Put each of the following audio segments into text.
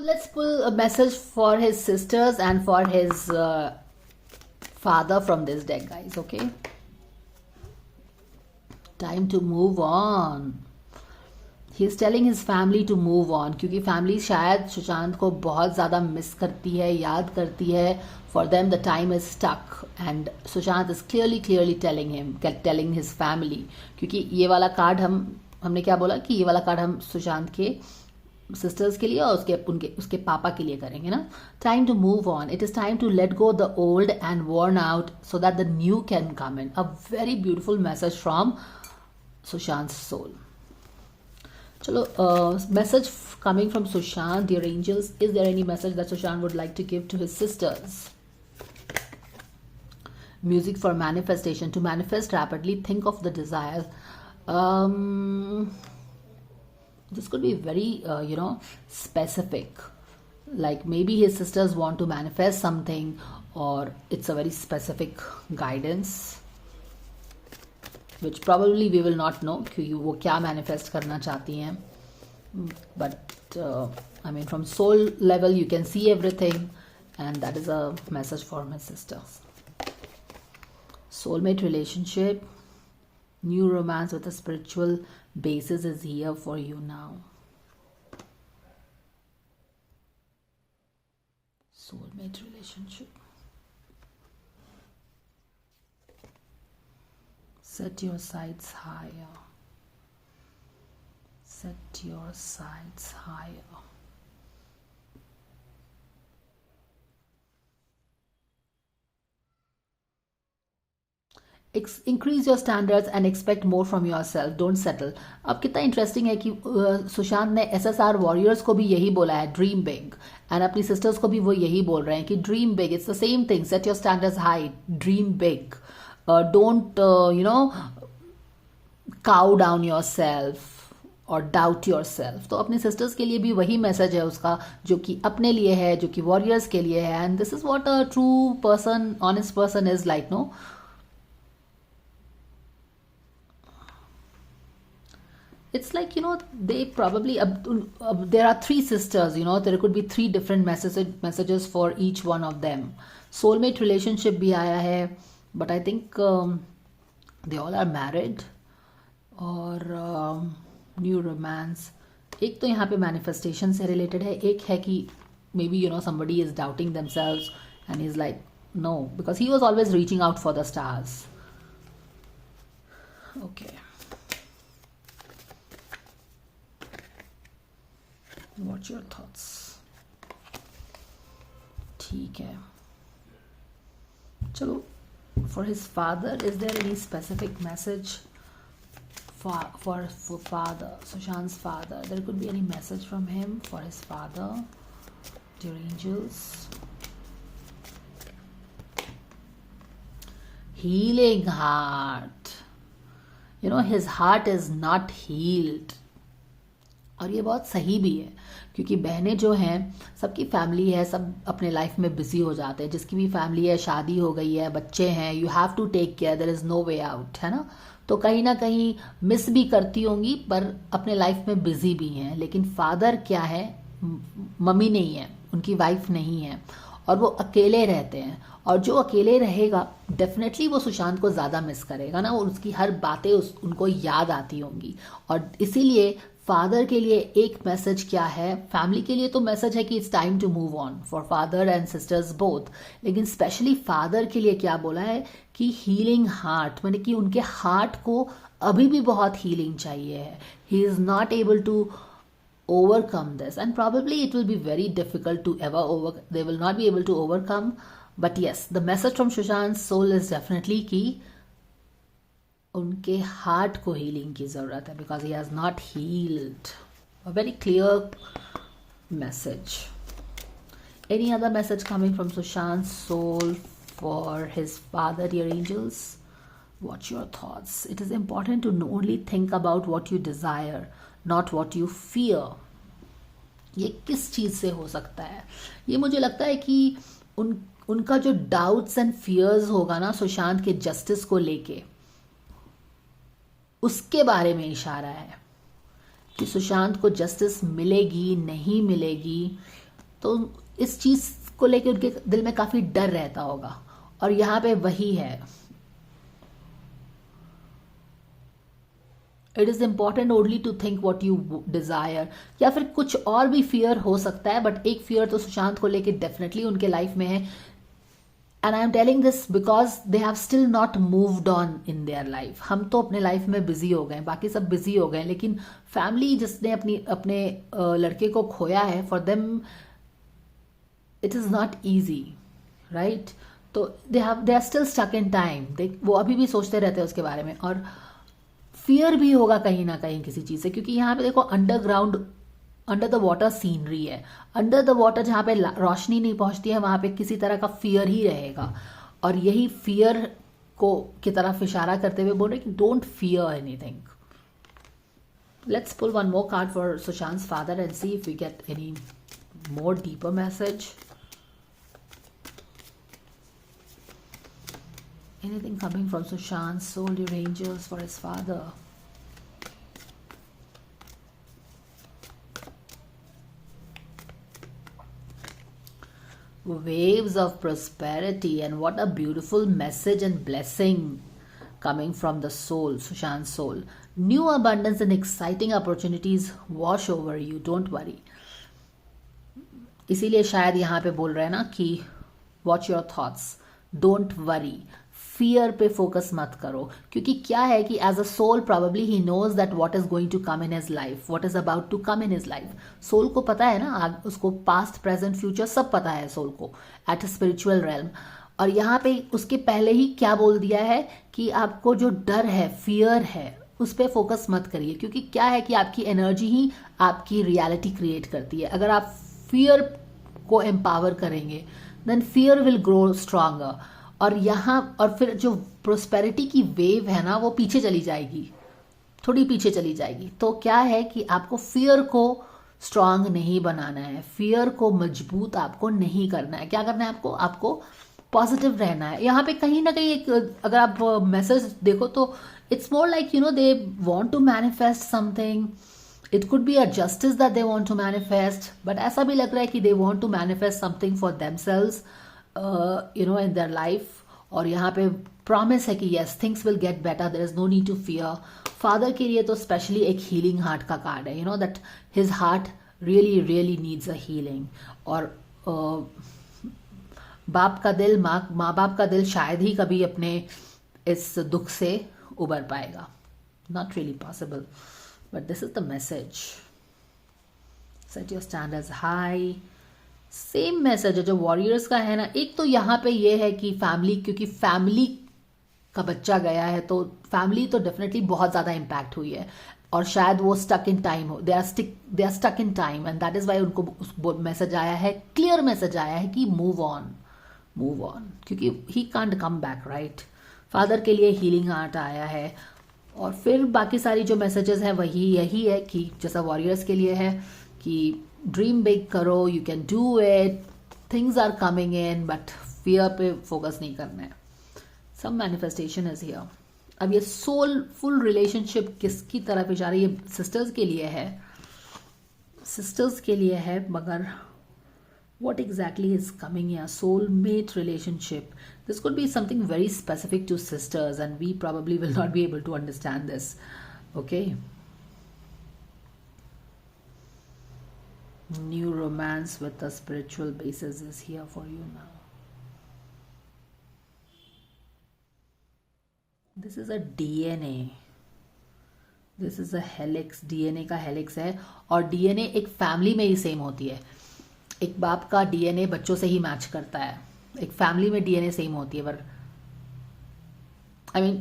let's pull a message for his sisters and for his father from this deck, guys. Okay, time to move on. He is telling his family to move on, क्योंकि family शायद सुशांत को बहुत ज़्यादा miss करती है, याद करती है. For them the time is stuck and Sushant is clearly telling his family. क्योंकि ये वाला कार्ड हमने क्या बोला कि ये वाला कार्ड हम सुशांत के सिस्टर्स के लिए और उसके पापा के लिए करेंगे ना. Time to move on. It is time to let go the old and worn out so that the new can come in. A very beautiful message from Sushant soul. Chalo, message coming from Sushant, dear angels. Is there any message that Sushant would like to give to his sisters? Music for manifestation. To manifest rapidly, think of the desires. This could be very, specific. Like maybe his sisters want to manifest something, or it's a very specific guidance. Which probably we will not know क्योंकि वो क्या manifest करना चाहती हैं. But I mean from soul level you can see everything, and that is a message for my sisters. Soulmate relationship, new romance with a spiritual basis is here for you now. Soulmate relationship. Set your sights higher. Set your sights higher. Increase your standards and expect more from yourself. Don't settle. अब कितना interesting है कि सुशांत ने SSR warriors को भी यही बोला है, ड्रीम बिग, एंड अपनी सिस्टर्स को भी वो यही बोल रहे हैं कि dream big. It's the same thing. Set your standards high, dream big. Don't cow down yourself or doubt yourself. तो अपने सिस्टर्स के लिए भी वही मैसेज है उसका, जो कि अपने लिए है, जो कि वॉरियर्स के लिए है. And this is what a true person, honest person is like. No, it's like they probably there are three sisters. There could be three different messages for each one of them. Soulmate relationship भी आया है, but I think they all are married. और new romance. एक तो यहाँ पे manifestation से related है, एक है कि may be somebody is doubting themselves and he's like no, because he was always reaching out for the stars. Okay, what's your thoughts? ठीक है, चलो. For his father, is there any specific message for father, Sushant's father? There could be any message from him for his father, dear angels. Healing heart. His heart is not healed. और ये बहुत सही भी है, क्योंकि बहनें जो हैं, सबकी फैमिली है, सब अपने लाइफ में बिजी हो जाते हैं. जिसकी भी फैमिली है, शादी हो गई है, बच्चे हैं, you have to take care, there is no way out, है ना. तो कहीं ना कहीं मिस भी करती होंगी, पर अपने लाइफ में बिजी भी हैं. लेकिन फादर क्या है, मम्मी नहीं है, उनकी वाइफ नहीं है, और वो अकेले रहते हैं. और जो अकेले रहेगा डेफिनेटली वो सुशांत को ज़्यादा मिस करेगा ना, और उसकी हर बातें उनको याद आती होंगी. और इसीलिए फादर के लिए एक मैसेज क्या है, फैमिली के लिए तो मैसेज है कि it's time to move on for father and sisters both. लेकिन स्पेशली फादर के लिए क्या बोला है कि हीलिंग हार्ट, मैंने कि उनके हार्ट को अभी भी बहुत हीलिंग चाहिए है. He is not able to overcome this, and probably it will be very difficult to they will not be able to overcome. But yes, the message from Sushant's soul is definitely कि उनके heart को healing की ज़रूरत है, because he has not healed. A very clear message. Any other message coming from Sushant's soul for his father, dear angels? What's your thoughts? It is important to only think about what you desire, not what you fear. ये किस चीज़ से हो सकता है? ये मुझे लगता है कि उनका जो डाउट्स एंड फियर्स होगा ना सुशांत के जस्टिस को लेके, उसके बारे में इशारा है कि सुशांत को जस्टिस मिलेगी नहीं मिलेगी, तो इस चीज को लेके उनके दिल में काफी डर रहता होगा, और यहाँ पे वही है। It is important only to think what you desire, या फिर कुछ और भी फियर हो सकता है, बट एक फियर तो सुशांत को लेके डेफिनेटली उनके लाइफ में है। And I am telling this because they have still not moved on in their life. हम तो अपने लाइफ में बिजी हो गए, बाकी सब बिजी हो गए, लेकिन फैमिली जिसने अपने लड़के को खोया है, for them it is not easy, right. तो they are still stuck in time, वो अभी भी सोचते रहते हैं उसके बारे में, और फियर भी होगा कहीं ना कहीं किसी चीज से, क्योंकि यहाँ पे देखो underground, under the water scenery है। अंडर द वाटर जहाँ पे रोशनी नहीं पहुंचती है, वहां पे किसी तरह का फियर ही रहेगा, और यही फियर को की तरफ इशारा करते हुए बोल रहे कि don't fear anything. Let's pull one more card for Sushant's father and see if we get any more deeper message. Anything coming from Sushant's soul, your angels for his father. Waves of prosperity, and what a beautiful message and blessing coming from the soul, Sushant's soul. New abundance and exciting opportunities wash over you, don't worry. इसीलिए शायद यहाँ पे बोल रहे हैं ना कि watch your thoughts, don't worry. Fear पे फोकस मत करो, क्योंकि क्या है कि as a soul probably he knows that what is going to come in his life, what is about to come in his life. Soul को पता है ना, उसको पास्ट प्रेजेंट फ्यूचर सब पता है सोल को एट अ स्पिरिचुअल रेल्म। और यहाँ पे उसके पहले ही क्या बोल दिया है कि आपको जो डर है, फियर है, उस पर फोकस मत करिए, क्योंकि क्या है कि आपकी एनर्जी ही आपकी रियलिटी क्रिएट करती है। अगर आप फियर को एम्पावर करेंगे then fear will grow stronger, और यहाँ और फिर जो प्रोस्पेरिटी की वेव है ना, वो पीछे चली जाएगी, थोड़ी पीछे चली जाएगी। तो क्या है कि आपको फियर को स्ट्रांग नहीं बनाना है, फियर को मजबूत आपको नहीं करना है। क्या करना है आपको पॉजिटिव रहना है। यहाँ पे कहीं ना कहीं एक, अगर आप मैसेज देखो तो it's more like they want to manifest something. It could be a justice that they want to manifest, but ऐसा भी लग रहा है कि they want to manifest something for themselves in their life। और यहाँ पे प्रॉमिस है कि yes things will get better, there is no need to fear। Father के लिए तो स्पेशली एक हीलिंग हार्ट का कार्ड है, that his heart really needs a healing। और बाप का दिल, माँ बाप का दिल शायद ही कभी अपने इस दुख से उबर पाएगा, not really possible, but this is the message। set your standards high। Same message है जो वॉरियर्स का है ना। एक तो यहाँ पे ये है कि फैमिली, क्योंकि फैमिली का बच्चा गया है, तो फैमिली तो डेफिनेटली बहुत ज़्यादा इम्पैक्ट हुई है, और शायद वो स्टक इन टाइम हो, they are stuck in time, and that is why उनको मैसेज आया है, क्लियर मैसेज आया है कि मूव ऑन, क्योंकि he can't come back, right. Father के लिए हीलिंग आर्ट आया है, और फिर बाकी सारी जो मैसेजेस हैं वही यही है कि जैसा वॉरियर्स के लिए है कि ड्रीम बिग करो, you can do it, things are coming in, but fear पे फोकस नहीं करना है। Some manifestation is here. अब ये सोलफुल रिलेशनशिप किसकी तरफ इशारा, ये सिस्टर्स के लिए है, मगर what exactly is coming here? Soulmate relationship, this could be something very specific to sisters, and we probably will not be able to understand this, okay? New romance with a spiritual basis is here for you now. This is a DNA, this is a helix, DNA का helix है, और DNA एक family में ही same होती है। एक बाप का DNA बच्चों से ही मैच करता है, एक फैमिली में DNA सेम होती है, पर I mean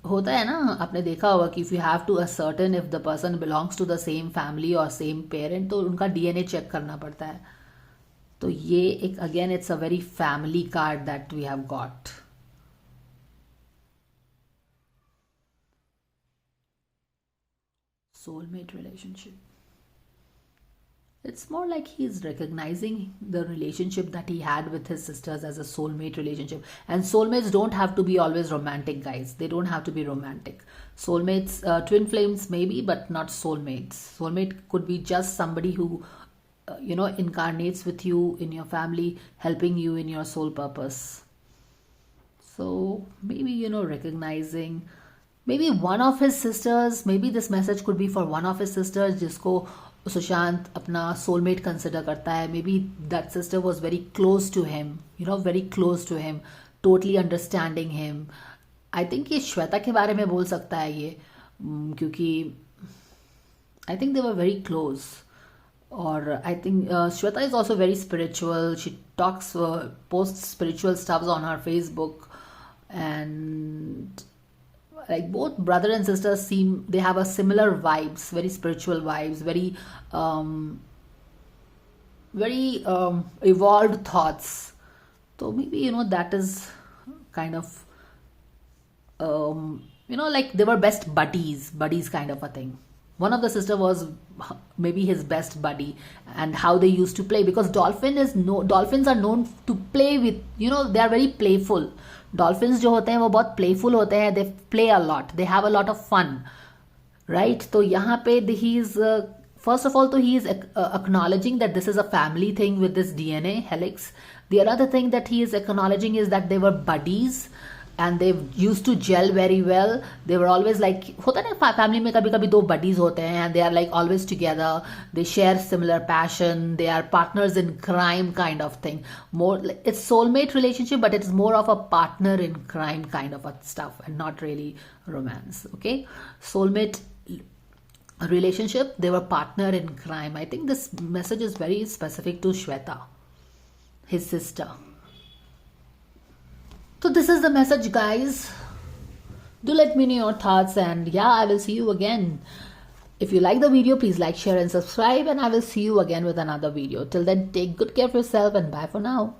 होता है ना, आपने देखा होगा कि if you have to ascertain if the person belongs to the same family और सेम पेरेंट, तो उनका DNA चेक करना पड़ता है। तो ये एक again it's a very family card that we have got. Soulmate relationship, it's more like he's recognizing the relationship that he had with his sisters as a soulmate relationship. And soulmates don't have to be always romantic, guys. They don't have to be romantic. Soulmates, twin flames maybe, but not soulmates. Soulmate could be just somebody who incarnates with you in your family, helping you in your soul purpose. So maybe, recognizing maybe one of his sisters, maybe this message could be for one of his sisters जिसको सुशांत अपना soulmate consider करता है. Maybe that sister was very close to him, very close to him, totally understanding him. I think ये श्वेता के बारे में बोल सकता है ये, क्योंकि I think they were very close. Or I think Shweta is also very spiritual. She talks, posts spiritual stuffs on her Facebook, and like both brother and sister they have a similar vibes, very spiritual vibes, very evolved thoughts. So maybe that is kind of like they were best buddies kind of a thing. One of the sister was maybe his best buddy, and how they used to play, because dolphins are known to play with, they are very playful. Dolphins जो होते हैं वो बहुत playful होते हैं, they play a lot, they have a lot of fun, right? तो यहाँ पे he is first of all, तो he is acknowledging that this is a family thing with this DNA helix. The other thing that he is acknowledging is that they were buddies, and they used to gel very well. They were always like, होता है ना family में कभी कभी दो buddies होते हैं, and they are like always together. They share similar passion. They are partners in crime kind of thing. More, it's soulmate relationship, but it's more of a partner in crime kind of a stuff, and not really romance. Okay, soulmate relationship. They were partner in crime. I think this message is very specific to Shweta, his sister. So this is the message, guys. Do let me know your thoughts, and yeah, I will see you again. If you like the video, please like, share and subscribe, and I will see you again with another video. Till then, take good care of yourself, and bye for now.